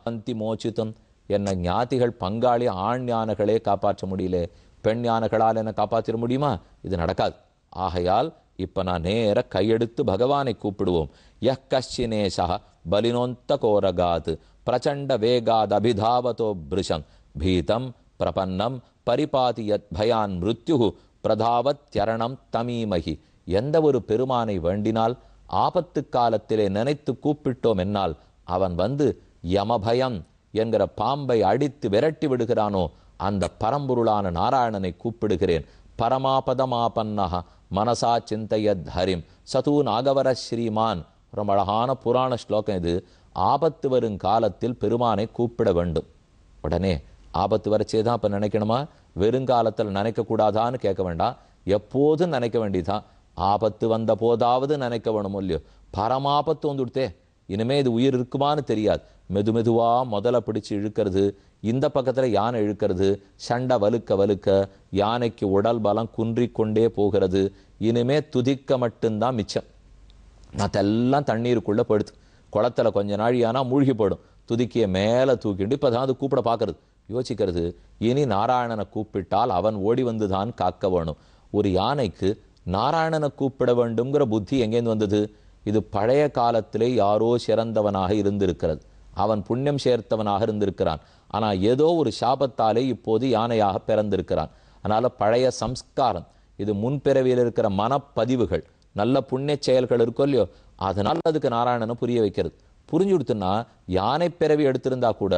அந்தி மோச்சிதம், என்ன ஞாதிகள் பங்காளி ஆண் யானைகளே காப்பாற்ற முடியல, பெண் யானைகளால் என்ன காப்பாற்ற முடியுமா? இது நடக்காது. ஆகையால் இப்ப நான் நேர கையெடுத்து பகவானை கூப்பிடுவோம். யக் கஷ்சினேஷா பலினோந்த கோரகாத் பிரச்சண்ட வேகாத் அபிதாவதோ பிருஷம் பீதம் பிரபன்னம் பரிபாதியத் பயான் மிருத்யு பிரதாவத் த்யரணம் தமீமகி. எந்த ஒரு பெருமானை வேண்டினால் ஆபத்து காலத்திலே நினைத்து கூப்பிட்டோம் என்னால் அவன் வந்து யமபயம் என்கிற பாம்பை அடித்து விரட்டி விடுகிறானோ அந்த பரம்பொருளான நாராயணனை கூப்பிடுகிறேன். பரமாபதமாபன்னஹ மனசா சிந்தையத் ஹரிம் சதூ நாகவர ஸ்ரீமான். ரொம்ப அழகான புராண ஸ்லோகம் இது. ஆபத்து வரும் காலத்தில் பெருமானை கூப்பிட வேண்டும். உடனே ஆபத்து வரைச்சேதான் இப்ப நினைக்கணுமா? வெறுங்காலத்தில் நினைக்க கூடாதான்னு கேட்க வேண்டாம், எப்போதும் நினைக்க வேண்டியதான். ஆபத்து வந்த போதாவது நினைக்க வேணும் இல்லையோ? பரமாபத்து வந்துடுத்தே, இனிமே இது உயிர் இருக்குமான்னு தெரியாது. மெதுவா முதல்ல பிடிச்சு இழுக்கிறது, இந்த பக்கத்துல யானை இழுக்கிறது, சண்டை வலுக்க வலுக்க யானைக்கு உடல் பலம் குன்றிக்கொண்டே போகிறது. இனிமே துதிக்க மட்டும்தான் மிச்சம். மற்றெல்லாம் தண்ணீருக்குள்ள படுத்து குளத்துல கொஞ்ச நாள் யானா மூழ்கி போடும். துதிக்கிய மேல தூக்கிண்டு இப்பதான் அது கூப்பிட பார்க்கறது, யோசிக்கிறது. இனி நாராயணனை கூப்பிட்டால் அவன் ஓடி வந்துதான் காக்க வேணும். ஒரு யானைக்கு நாராயணனை கூப்பிட வேண்டும்ங்கிற புத்தி எங்கேருந்து வந்தது? இது பழைய காலத்திலே யாரோ சிறந்தவனாக இருந்திருக்கிறது, அவன் புண்ணியம் சேர்த்தவனாக இருந்திருக்கிறான். ஆனா ஏதோ ஒரு சாபத்தாலே இப்போது யானையாக பிறந்திருக்கிறான். அதனால பழைய சம்ஸ்காரம், இது முன்பிறவியில் இருக்கிற மனப்பதிவுகள், நல்ல புண்ணிய செயல்கள் இருக்கோ இல்லையோ, அதனால அதுக்கு நாராயணனை புரிய வைக்கிறது. புரிஞ்சு கொடுத்துன்னா யானை பிறவி எடுத்திருந்தா கூட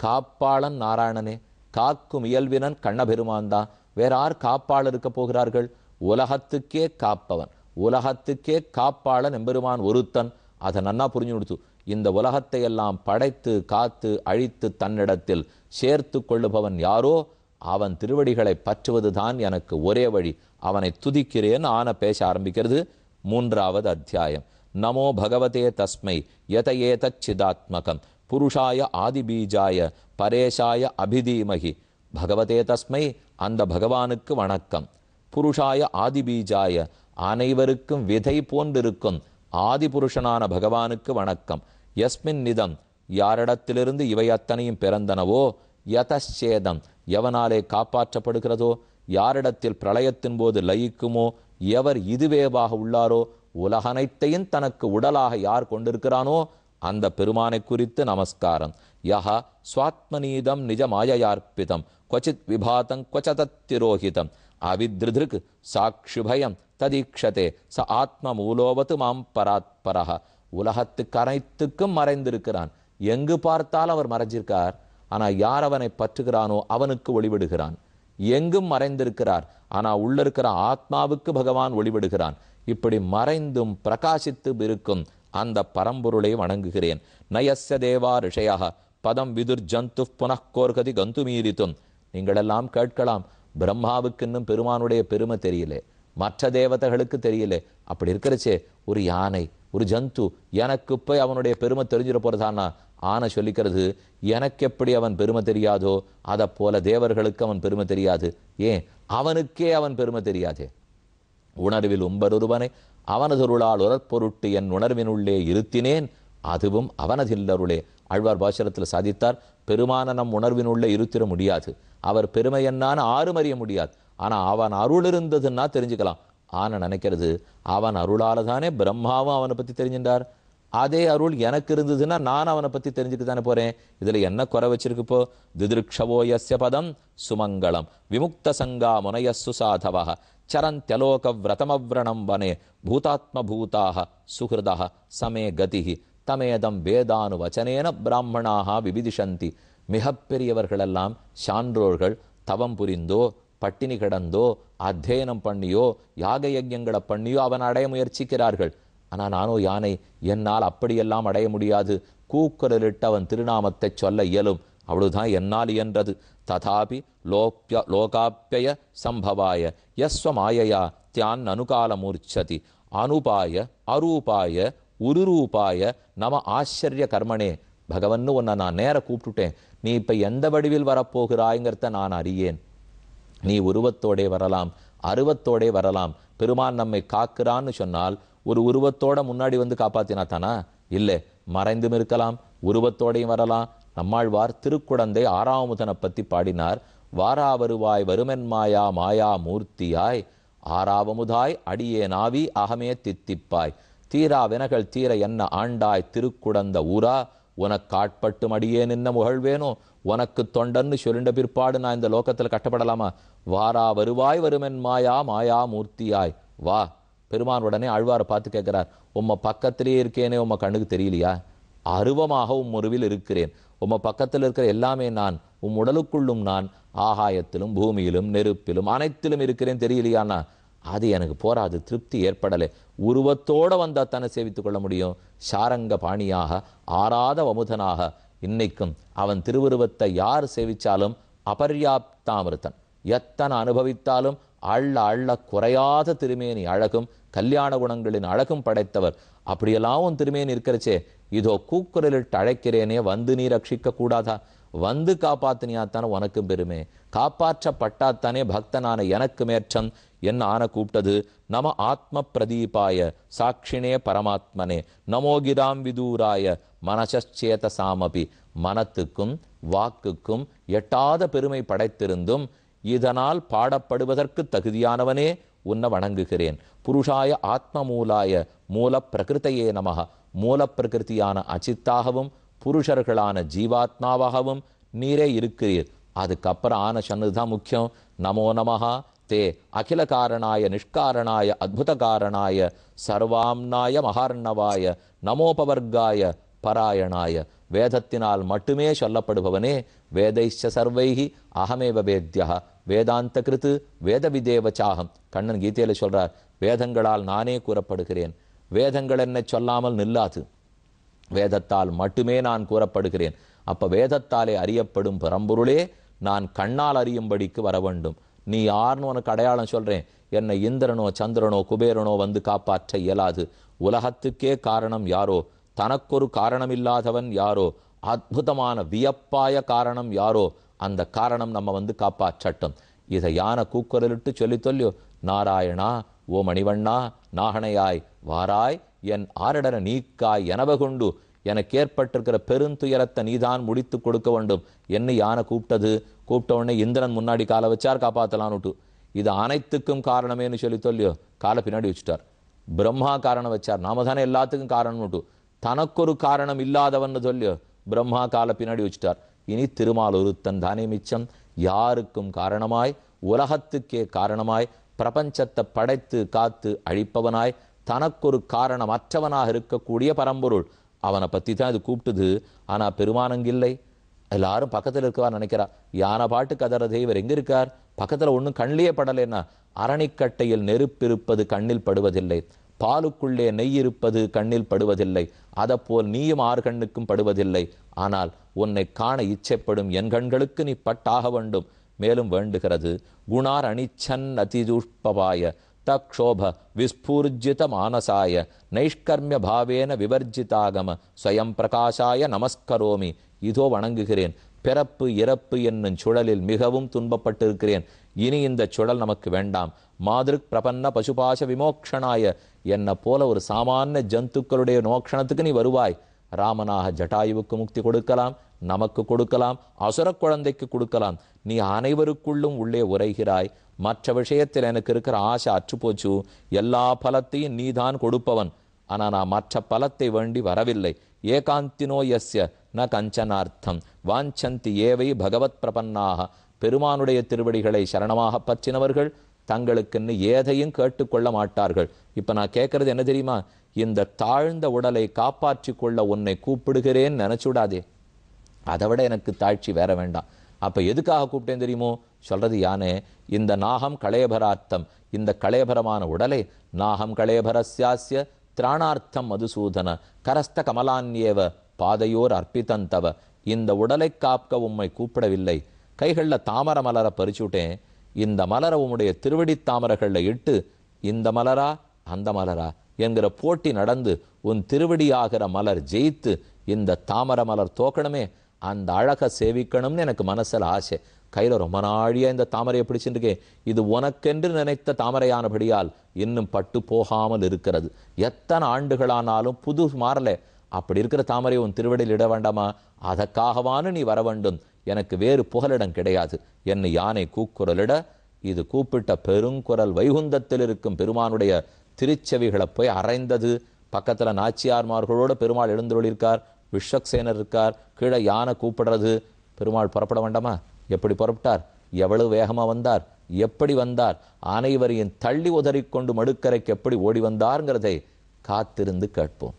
காப்பாளன் நாராயணனே, காக்கும் இயல்பினன் கண்ணபெருமான் தான். வேற யார் காப்பாளர் இருக்க போகிறார்கள்? உலகத்துக்கே காப்பவன், உலகத்துக்கே காப்பாளன் எம்பெருமான் ஒருத்தன். அதை நன்னா புரிஞ்சு கொடுத்து இந்த உலகத்தை எல்லாம் படைத்து காத்து அழித்து தன்னிடத்தில் சேர்த்து கொள்ளுபவன் யாரோ அவன் திருவடிகளை பற்றுவதுதான் எனக்கு ஒரே வழி. அவனை துதிக்கிறேன் ஆன பேச ஆரம்பிக்கிறது. 3வது அத்தியாயம். நமோ பகவதே தஸ்மை யதஏதச்சிதாத்மகம் புருஷாய ஆதிபீஜாய பரேஷாய அபிதீமகி. பகவதே தஸ்மை, அந்த பகவானுக்கு வணக்கம். புருஷாய ஆதிபீஜாய, அனைவருக்கும் விதை போன்றிருக்கும் ஆதிபுருஷனான பகவானுக்கு வணக்கம். யஸ்மின் நிதம், யாரிடத்திலிருந்து இவை அத்தனையும் பிறந்தனவோ, யதச்சேதம், எவனாலே காப்பாற்றப்படுகிறதோ, யாரிடத்தில் பிரளயத்தின் போது லயிக்குமோ, எவர் இதுவேவாக உள்ளாரோ, உலகனைத்தையும் தனக்கு உடலாக யார் கொண்டிருக்கிறானோ அந்த பெருமானை குறித்து நமஸ்காரம். யஹ ஸ்வாத்மநீதம் நிஜ மாயையார்ப்பிதம் கொச்சித் விபாதம் கொச்சதத்திரோஹிதம் அவித்ருதிருக் சாட்சிபயம் ததீக்ஷதே ச ஆத்ம மூலோவத்து மாம் பராத்பரஹ. உலகத்துக்கு அனைத்துக்கும் மறைந்திருக்கிறான், எங்கு பார்த்தால் அவர் மறைஞ்சிருக்கார். ஆனா யார் அவனை பற்றுகிறானோ அவனுக்கு ஒளிவிடுகிறான். எங்கும் மறைந்திருக்கிறார், ஆனா உள்ள இருக்கிற ஆத்மாவுக்கு பகவான் ஒளிவிடுகிறான். இப்படி மறைந்தும் பிரகாசித்து இருக்கும் அந்த பரம்பொருளை வணங்குகிறேன். நயஸ்ய தேவா ரிஷயா பதம் விதுர் ஜந்து புனக்கோர்கதி கந்து மீறித்தும். நீங்களெல்லாம் கேட்கலாம், பிரம்மாவுக்கு இன்னும் பெருமானுடைய பெருமை தெரியலே, மற்ற தேவதைகளுக்கு தெரியலே. அப்படி இருக்கிறச்சே ஒரு யானை, ஒரு ஜந்து, எனக்கு போய் அவனுடைய பெருமை தெரிஞ்சிட போறதானா? ஆனை சொல்லிக்கிறது, எனக்கு எப்படி அவன் பெருமை தெரியாதோ அதை போல தேவர்களுக்கு அவன் பெருமை தெரியாது. ஏன், அவனுக்கே அவன் பெருமை தெரியாதே. உணர்வில் உம்பரொருவனை அவனதொருளால் உரற்பொருட்டு என் உணர்வினுள்ளே இருத்தினேன், அதுவும் அவனதில்லருளே. ஆழ்வார் பாசுரத்தில் சாதித்தார், பெருமான நம் உணர்வினுள்ளே இருத்திட முடியாது, அவர் பெருமை என்னான்னு ஆறும் அறிய முடியாது. ஆனா அவன் அருள் இருந்ததுன்னா தெரிஞ்சுக்கலாம். ஆனா நினைக்கிறது, அவன் அருளால தானே பிரம்மாவும் அவனை பத்தி தெரிஞ்சின்றார், அதே அருள் எனக்கு இருந்ததுன்னா நான் அவனை பத்தி தெரிஞ்சுக்க தானே போறேன். இதுல என்ன குறை வச்சிருக்கு? இப்போ திதிருக்ஷவோ யஸ்ய பதம் சுமங்கலம் விமுக்த சங்கா முனயஸ்ஸு சாதவஹ சரந்த்யலோக விரதமவ்ரணம் வனே பூதாத்ம பூதாக சுஹிருதஹ சமே கதிஹி தமேதம் வேதானு வச்சனேன பிராமணாக விவிதிஷந்தி. மிகப்பெரியவர்களெல்லாம் சான்றோர்கள் தவம் புரிந்தோ பட்டினி கிடந்தோ அத்தியனம் பண்ணியோ யாக யஜ்யங்களை பண்ணியோ அவன் அடைய முயற்சிக்கிறார்கள். ஆனா நானோ யானை, என்னால் அப்படியெல்லாம் அடைய முடியாது. கூக்குரலிட்டு அவன் திருநாமத்தை சொல்ல இயலும், அவ்வளவுதான் என்னால் இயன்றது. ததாபி லோகாப்யய சம்பவாய யஸ்வ மாயையா தியான் அனுகால மூர்ச்சதி அனுபாய அரூபாய உருரூபாய நம ஆச்சரிய கர்மனே. பகவன்னு உன்னை நான் நேர கூப்பிட்டுட்டேன், நீ இப்ப எந்த வடிவில் வரப்போகிறாய்ங்கிறத நான் அறியேன். நீ உருவத்தோடே வரலாம், அருவத்தோடே வரலாம். பெருமான் நம்மை காக்கிறான்னு சொன்னால் ஒரு உருவத்தோட முன்னாடி வந்து காப்பாத்தினா தானா? இல்லை, மறைந்தும் இருக்கலாம், உருவத்தோடையும் வரலாம், நம்மாழ்வார் திருக்குடந்தை ஆறாமுதனை பற்றி பாடினார். வாரா வருவாய் வருமென்மாயா மாயா மூர்த்தியாய் ஆறாவமுதாய் அடியே நாவி அகமே தித்திப்பாய் தீரா வினகள் தீர என்ன ஆண்டாய் திருக்குடந்த ஊரா உனக்கு ஆட்பட்டு அடியே நின்ன முகழ்வேனோ உனக்கு தொண்டன்னு சொல்லிண்ட பிற்பாடு நான் இந்த லோகத்தில் கட்டப்படலாமா? வாரா வருவாய் வருமென் மாயா மாயா மூர்த்தியாய் வா. பெருமான் உடனே ஆழ்வாரை பார்த்து கேட்கிறார், உம்ம பக்கத்திலே இருக்கேனே உம்ம கண்ணுக்கு தெரியலையா? அருவமாக உம் உருவில் இருக்கிறேன். உம்ம பக்கத்தில் இருக்கிற எல்லாமே நான், உம் உடலுக்குள்ளும் நான், ஆகாயத்திலும் பூமியிலும் நெருப்பிலும் அனைத்திலும் இருக்கிறேன் தெரியலையானா? அது எனக்கு போராது, திருப்தி ஏற்படலை. உருவத்தோடு வந்தால் தானே சேவித்துக் கொள்ள முடியும். சாரங்க பாணியாக ஆராத வமுதனாக இன்னைக்கும் அவன் திருவுருவத்தை யார் சேவிச்சாலும் அபர்யாப்தாமிருத்தன், எத்தனை அனுபவித்தாலும் அள்ள அள்ள குறையாத திருமேனி அழகும் கல்யாண குணங்களின் அழகும் படைத்தவர். அப்படியெல்லாம் உன் திருமேனி இருக்கிறச்சே, இதோ கூக்குரலிட்டு அழைக்கிறேனே, வந்து நீ ரட்சிக்க கூடாதா? வந்து காப்பாத்தினியாத்தானே உனக்கும் பெருமை. காப்பாற்றப்பட்டாத்தானே பக்தனான எனக்கு மேற்றம். என்ன ஆன கூப்பிட்டது? நம ஆத்ம பிரதீபாய சாட்சினே பரமாத்மனே நமோகிராம் விதூராய மனசேதசாமபி. மனத்துக்கும் வாக்குக்கும் எட்டாத பெருமை படைத்திருந்தும் இதனால் பாடப்படுவதற்கு தகுதியானவனே உன்னை வணங்குகிறேன். புருஷாய ஆத்ம மூலாய மூல பிரகிருத்தையே நமக. மூல பிரகிருதியான அச்சித்தாகவும் புருஷர்களான ஜீவாத்மாவாகவும் நீரே இருக்கிறீர். அதுக்கப்புறம் ஆன சொன்னதுதான் முக்கியம். நமோ நமஹா தே அகில காரணாய நிஷ்காரணாய அத்புத காரணாய சர்வாம்னாய மகார்ணவாய நமோபவர்காய பராயணாய. வேதத்தினால் மட்டுமே சொல்லப்படுபவனே, வேதைச்ச சர்வைஹி அகமேவ வேத்யா வேதாந்த கிருத்து வேத விதேவச்சாகம். கண்ணன் கீதையில சொல்றார், வேதங்களால் நானே கூறப்படுகிறேன். வேதங்கள் என்னை சொல்லாமல் நில்லாது, வேதத்தால் மட்டுமே நான் கூறப்படுகிறேன். அப்ப வேதத்தாலே அறியப்படும் பரம்பொருளே நான் கண்ணால் அறியும்படிக்கு வர வேண்டும். நீ யாருன்னு உனக்கு அடையாளம் சொல்றேன். என்னை இந்திரனோ சந்திரனோ குபேரனோ வந்து காப்பாற்ற இயலாது. உலகத்துக்கே காரணம் யாரோ, தனக்கொரு காரணம் இல்லாதவன் யாரோ, அற்புதமான வியப்பாய காரணம் யாரோ, அந்த காரணம் நம்ம வந்து காப்பாற்றட்டும். இதை யானை கூக்குரலிட்டு சொல்லி தொல்லியோ, நாராயணா ஓ மணிவண்ணா நாகனையாய் வாராய் என் ஆரடன நீக்காய் எனவகொண்டு எனக்கு ஏற்பட்டிருக்கிற பெருந்துயரத்தை நீதான் முடித்து கொடுக்க வேண்டும். என்ன யானை கூப்பிட்டது? கூப்பிட்ட உடனே இந்திரன் முன்னாடி காலை வச்சார் காப்பாற்றலான்னுட்டு. இது அனைத்துக்கும் காரணமேனு சொல்லி தொல்லியோ, காலை பின்னாடி வச்சுட்டார். பிரம்மா காரணம் வச்சார், நாம தானே எல்லாத்துக்கும் காரணம்னுட்டு. தனக்கொரு காரணம் இல்லாதவன்னு சொல்லியோ, பிரம்மா காலை பின்னாடி வச்சுட்டார். இனி திருமால் ஒருத்தன் தானே மிச்சம். யாருக்கும் காரணமாய், உலகத்துக்கே காரணமாய், பிரபஞ்சத்தை படைத்து காத்து அழிப்பவனாய், தனக்கொரு காரணம் அற்றவனாக இருக்கக்கூடிய பரம்பொருள். அவனை பற்றி தான் இது கூப்பிட்டுது. ஆனால் பெருமானங்கில்லை. எல்லாரும் பக்கத்தில் இருக்கவா நினைக்கிறா. யானை பாட்டு கதறதே, இவர் எங்கே இருக்கார்? பக்கத்தில் ஒன்றும் கண்ணிலே படலைன்னா. அரணிக்கட்டையில் நெருப்பிருப்பது கண்ணில் படுவதில்லை, பாலுக்குள்ளே நெய் இருப்பது கண்ணில் படுவதில்லை, அதப்போல் நீயும் ஆறு கண்ணுக்கும் படுவதில்லை. ஆனால் உன்னை காண இச்சைப்படும் என் கண்களுக்கு நீ பட்டாக வேண்டும். மேலும் வேண்டுகிறது, குணார் அணிச்சன் அதிதுஷ்பவாய தக்ஷோப விஸ்பூர்ஜித மானசாய நைஷ்கர்மிய பாவேன விவர்ஜிதாகம ஸ்வயம் பிரகாசாய நமஸ்கரோமி. இதோ வணங்குகிறேன். பிறப்பு இறப்பு என்னும் சுழலில் மிகவும் துன்பப்பட்டிருக்கிறேன். இனி இந்த சுழல் நமக்கு வேண்டாம். மாதிருக் பிரபன்ன பசுபாச விமோக்ஷனாய, என்னை போல ஒரு சாமானிய ஜந்துக்களுடைய மோக்ஷணத்துக்கு நீ வருவாய். ராமனாக ஜட்டாயுவுக்கு முக்தி கொடுக்கலாம், நமக்கு கொடுக்கலாம், அசுர குழந்தைக்கு கொடுக்கலாம். நீ அனைவருக்குள்ளும் உள்ளே உரைகிறாய். மற்ற விஷயத்தில் எனக்கு இருக்கிற ஆசை அற்றுப்போச்சு. எல்லா பலத்தையும் நீதான் கொடுப்பவன். ஆனால் நான் மற்ற பலத்தை வேண்டி வரவில்லை. ஏகாந்தினோ யஸ்ய ந கஞ்சனார்த்தம் வாஞ்சந்தி ஏவை பகவத் பிரபன்னாக. பெருமானுடைய திருவடிகளை சரணமாக பற்றினவர்கள் தங்களுக்குன்னு ஏதையும் கேட்டுக்கொள்ள மாட்டார்கள். இப்போ நான் கேட்கறது என்ன தெரியுமா? இந்த தாழ்ந்த உடலை காப்பாற்றி கொள்ள உன்னை கூப்பிடுகிறேன் நினைச்சுடாதே. அதை விட எனக்கு தாழ்ச்சி வேற வேண்டாம். அப்போ எதுக்காக கூப்பிட்டேன் தெரியுமோ? சொல்றது யானே, இந்த நாகம் கலேபரார்த்தம், இந்த கலேபரமான உடலை நாகம் கலேபரஸ்யாஸ்ய திராணார்த்தம் மதுசூதன கரஸ்த கமலான்யேவ பாதையோர் அர்ப்பித்தந்தவ. இந்த உடலை காக்க உம்மை கூப்பிடவில்லை. கைகளில் தாமர மலரை பறிச்சுட்டேன். இந்த மலரை உம்முடைய திருவடி தாமரைகளில் இட்டு, இந்த மலரா அந்த மலரா என்கிற போட்டி நடந்து உன் திருவடியாகிற மலர் ஜெயித்து இந்த தாமர மலர் தோக்கணுமே, அந்த அழகை சேவிக்கணும்னு எனக்கு மனசில் ஆசை. கையில் ரொம்ப நாழியா இந்த தாமரையை பிடிச்சிருக்கேன். இது உனக்கென்று நினைத்த தாமரையானபடியால் இன்னும் பட்டு போகாமல் இருக்கிறது. எத்தனை ஆண்டுகளானாலும் புது மாறலை. அப்படி இருக்கிற தாமரை உன் திருவடியில் இட வேண்டாமா? அதற்காகவானு நீ வர வேண்டும். எனக்கு வேறு புகலிடம் கிடையாது. என்னை யானை கூக்குரலிட, இது கூப்பிட்ட பெருங்குரல் வைகுந்தத்தில் இருக்கும் பெருமானுடைய திருச்செவிகளை போய் அரைந்தது. பக்கத்தில் நாச்சியார்மார்களோடு பெருமாள் எழுந்துள்ளிருக்கார், விஸ்வக்சேனர் இருக்கார், கீழே யானை கூப்பிடுறது. பெருமாள் புறப்பட வேண்டாமா? எப்படி புறப்பட்டார்? எவ்வளவு வேகமாக வந்தார்? எப்படி வந்தார்? அனைவரையும் தள்ளி உதறிக்கொண்டு மடுக்கரைக்கு எப்படி ஓடி வந்தார்ங்கிறதை காத்திருந்து கேட்போம்.